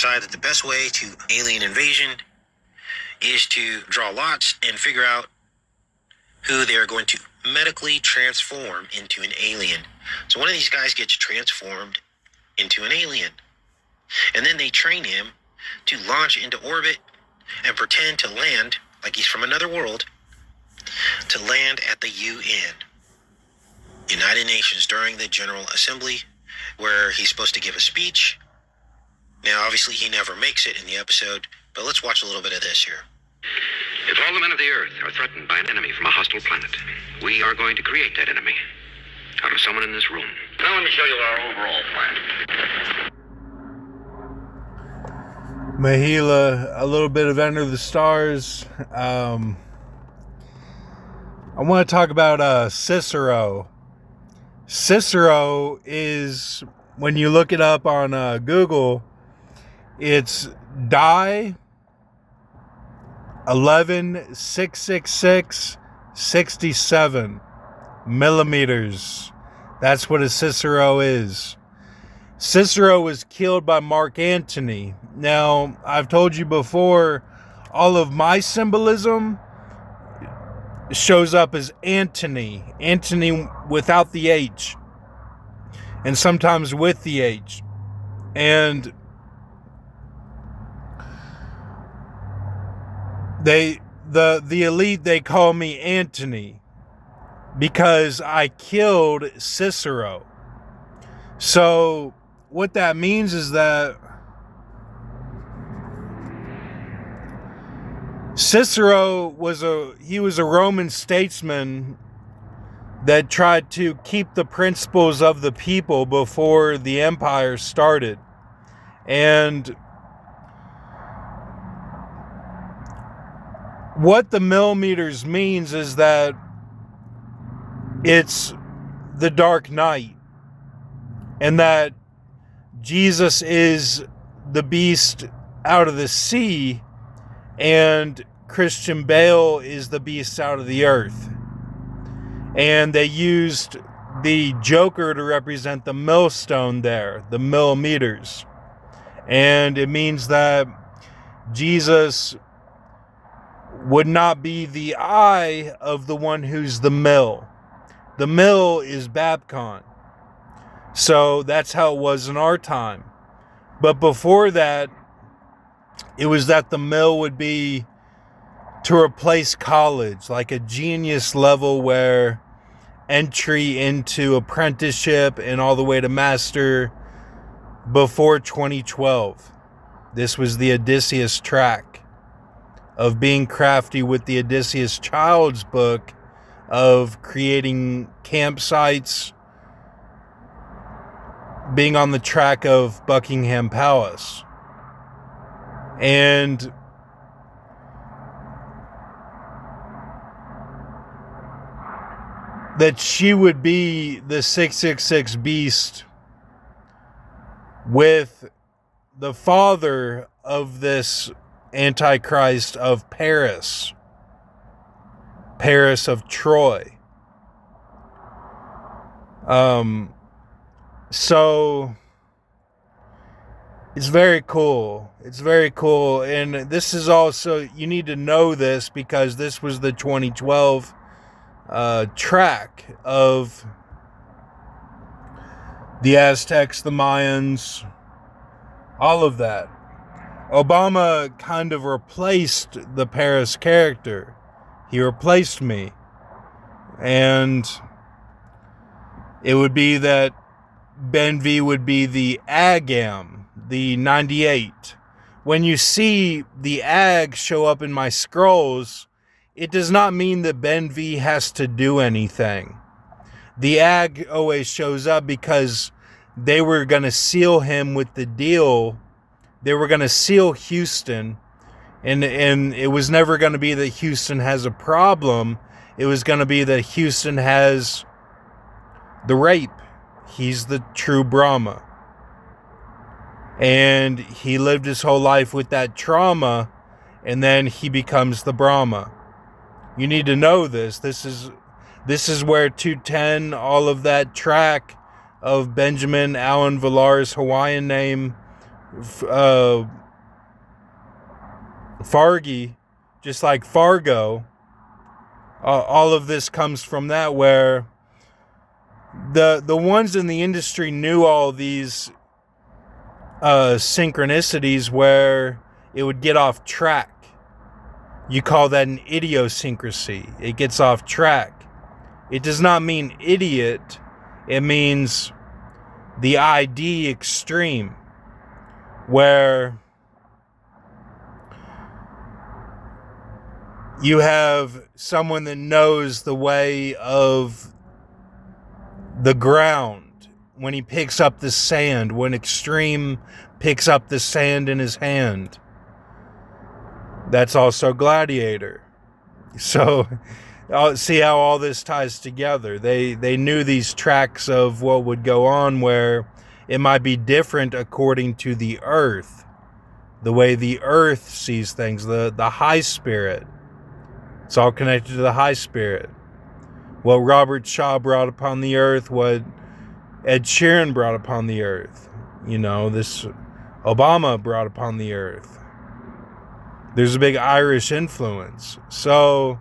decided that the best way to alien invasion is to draw lots and figure out who they're going to medically transform into an alien. So one of these guys gets transformed into an alien. And then they train him to launch into orbit and pretend to land, like he's from another world, to land at the UN, United Nations, during the General Assembly, where he's supposed to give a speech. Now, obviously, he never makes it in the episode, but let's watch a little bit of this here. If all the men of the Earth are threatened by an enemy from a hostile planet, we are going to create that enemy out of someone in this room. Now let me show you our overall plan. Mahila, a little bit of Enter the Stars. I want to talk about Cicero. Cicero is, when you look it up on Google, it's die 11,666,67 millimeters. That's what a Cicero is. Cicero was killed by Mark Antony. Now, I've told you before, all of my symbolism shows up as Antony. Antony without the H. And sometimes with the H. And the elite, they call me Antony because I killed Cicero. So what that means is that Cicero was a Roman statesman that tried to keep the principles of the people before the empire started. And what the millimeters means is that it's the Dark Knight, and that Jesus is the beast out of the sea, and Christian Bale is the beast out of the earth. And they used the Joker to represent the millstone there, the millimeters. And it means that Jesus would not be the eye of the one who's the mill. The mill is Babcon. So that's how it was in our time. But before that, it was that the mill would be to replace college, like a genius level where entry into apprenticeship and all the way to master before 2012. This was the Odysseus track of being crafty with the Odysseus Child's book of creating campsites, being on the track of Buckingham Palace. And that she would be the 666 beast with the father of this Antichrist of Paris of Troy. So it's very cool. It's very cool. And this is also, you need to know this because this was the 2012 track of the Aztecs, the Mayans, all of that. Obama kind of replaced the Paris character. He replaced me. And it would be that Ben V would be the Agam, the 98. When you see the Ag show up in my scrolls, it does not mean that Ben V has to do anything. The Ag always shows up because they were going to seal him with the deal. They were going to seal Houston, and it was never going to be that Houston has a problem. It was going to be that Houston has the rape. He's the true Brahma. And he lived his whole life with that trauma, and then he becomes the Brahma. You need to know this. This is where 210, all of that track of Benjamin Allen Villar's Hawaiian name, Fargy, just like Fargo. All of this comes from that, where the ones in the industry knew all these synchronicities where it would get off track. You call that an idiosyncrasy. It gets off track. It does not mean idiot. It means the ID extreme, where you have someone that knows the way of the ground when he picks up the sand, when Extreme picks up the sand in his hand. That's also Gladiator. So see how all this ties together. They knew these tracks of what would go on, where it might be different according to the earth, the way the earth sees things, the high spirit. It's all connected to the high spirit. What Robert Shaw brought upon the earth, what Ed Sheeran brought upon the earth, this Obama brought upon the earth. There's a big Irish influence. So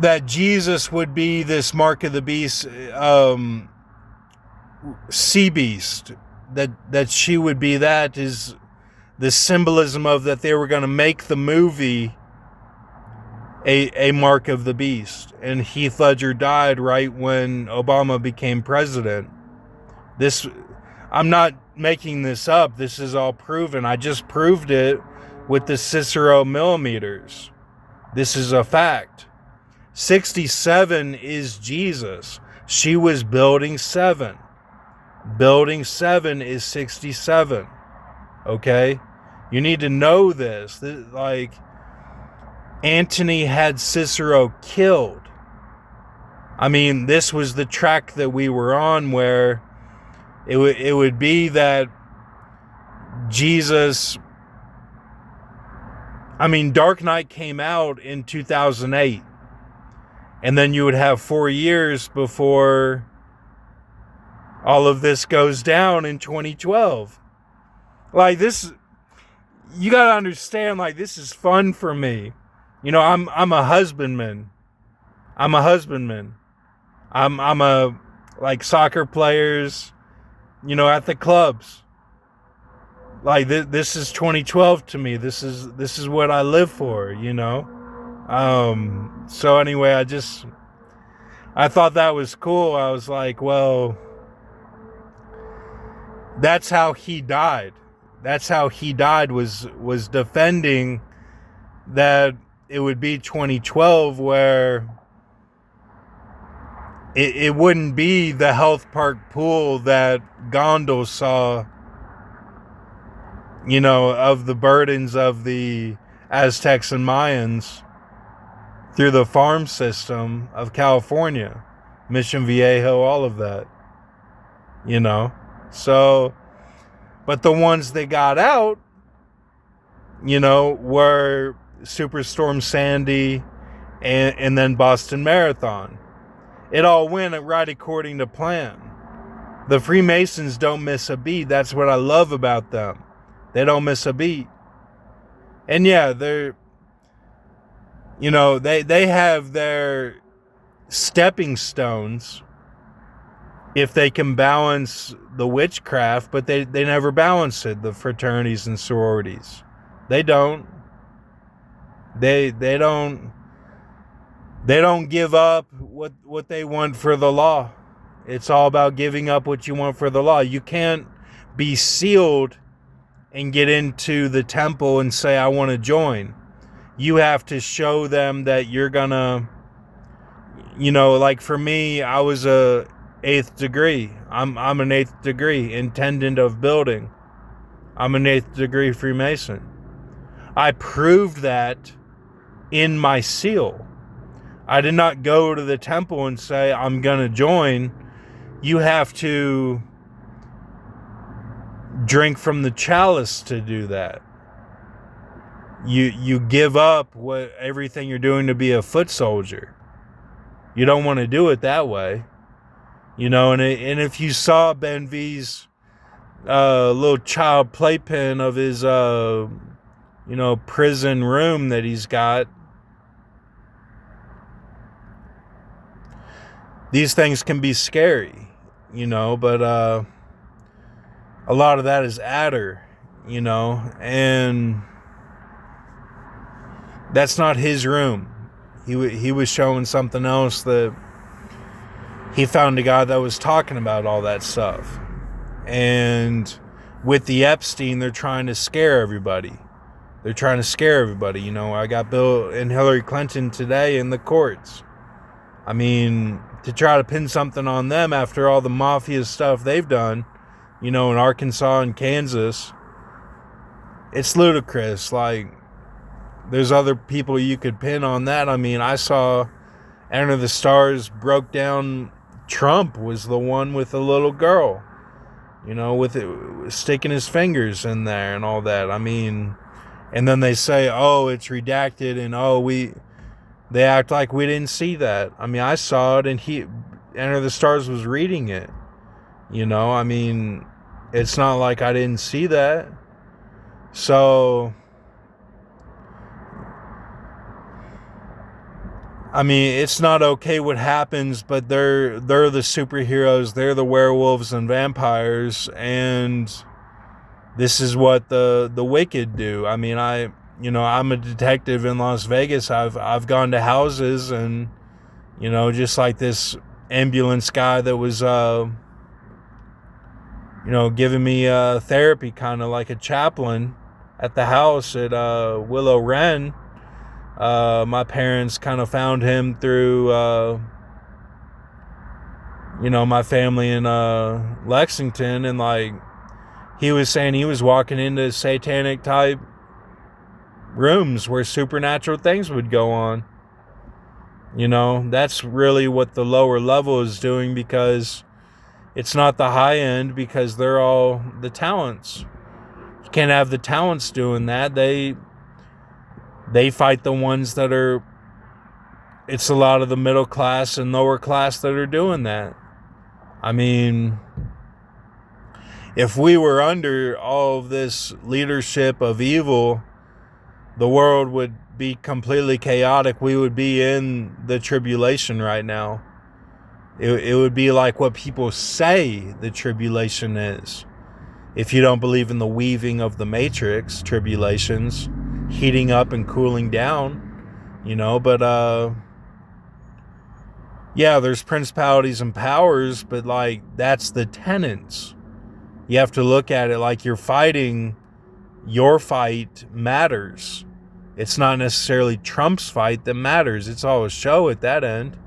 that Jesus would be this mark of the beast, sea beast, that she would be, that is the symbolism of that they were going to make the movie a mark of the beast. And Heath Ledger died right when Obama became president. I'm not making this up. This is all proven. I just proved it with the Cicero millimeters. This is a fact. 67 is Jesus. She was building 7. Building 7 is 67. Okay? You need to know this. Like, Antony had Cicero killed. I mean, this was the track that we were on, where it would be that Jesus... I mean, Dark Knight came out in 2008. And then you would have 4 years before all of this goes down in 2012. Like, this, you gotta understand, like, this is fun for me. I'm a husbandman. I'm a, like, soccer players, at the clubs. Like, this is 2012 to me. This is what I live for, So anyway, I thought that was cool. I was like, well, that's how he died. That's how he died, was defending that it would be 2012, where it wouldn't be the Health Park pool that Gondel saw, of the burdens of the Aztecs and Mayans through the farm system of California, Mission Viejo, all of that, So, but the ones that got out, were Superstorm Sandy and then Boston Marathon. It all went right according to plan. The Freemasons don't miss a beat. That's what I love about them. They don't miss a beat. And yeah, they're, they have their stepping stones if they can balance the witchcraft, but they never balance it, the fraternities and sororities. They don't. They don't give up what they want for the law. It's all about giving up what you want for the law. You can't be sealed and get into the temple and say, I want to join. You have to show them that you're gonna, like for me, I was a 8th degree. I'm an 8th degree intendant of building. I'm an 8th degree Freemason. I proved that in my seal. I did not go to the temple and say, I'm gonna join. You have to drink from the chalice to do that. You give up everything you're doing to be a foot soldier. You don't want to do it that way. You know, and if you saw Ben V's little child playpen of his, prison room that he's got, these things can be scary, but a lot of that is adder, and that's not his room. He was showing something else that he found a guy that was talking about all that stuff. And with the Epstein, they're trying to scare everybody. I got Bill and Hillary Clinton today in the courts. I mean, to try to pin something on them after all the mafia stuff they've done, in Arkansas and Kansas, it's ludicrous. Like, there's other people you could pin on that. I mean, I saw Enter the Stars broke down Trump was the one with the little girl, with it sticking his fingers in there and all that. I mean, and then they say, oh, it's redacted, and they act like we didn't see that. I mean, I saw it, and Enter the Stars was reading it. I mean, it's not like I didn't see that. So, I mean, it's not okay what happens, but they're the superheroes, they're the werewolves and vampires, and this is what the wicked do. I mean, I'm a detective in Las Vegas. I've gone to houses, and just like this ambulance guy that was giving me therapy, kind of like a chaplain at the house at Willow Wren. My parents kind of found him through, my family in Lexington, and like he was saying he was walking into satanic type rooms where supernatural things would go on. That's really what the lower level is doing, because it's not the high end, because they're all the talents. You can't have the talents doing that. They fight the ones that are, it's a lot of the middle class and lower class that are doing that. I mean, if we were under all of this leadership of evil, the world would be completely chaotic. We would be in the tribulation right now. It would be like what people say the tribulation is. If you don't believe in the weaving of the matrix, tribulations, heating up and cooling down, but yeah, there's principalities and powers, but like, that's the tenets. You have to look at it like you're fighting, your fight matters. It's not necessarily Trump's fight that matters. It's all a show at that end.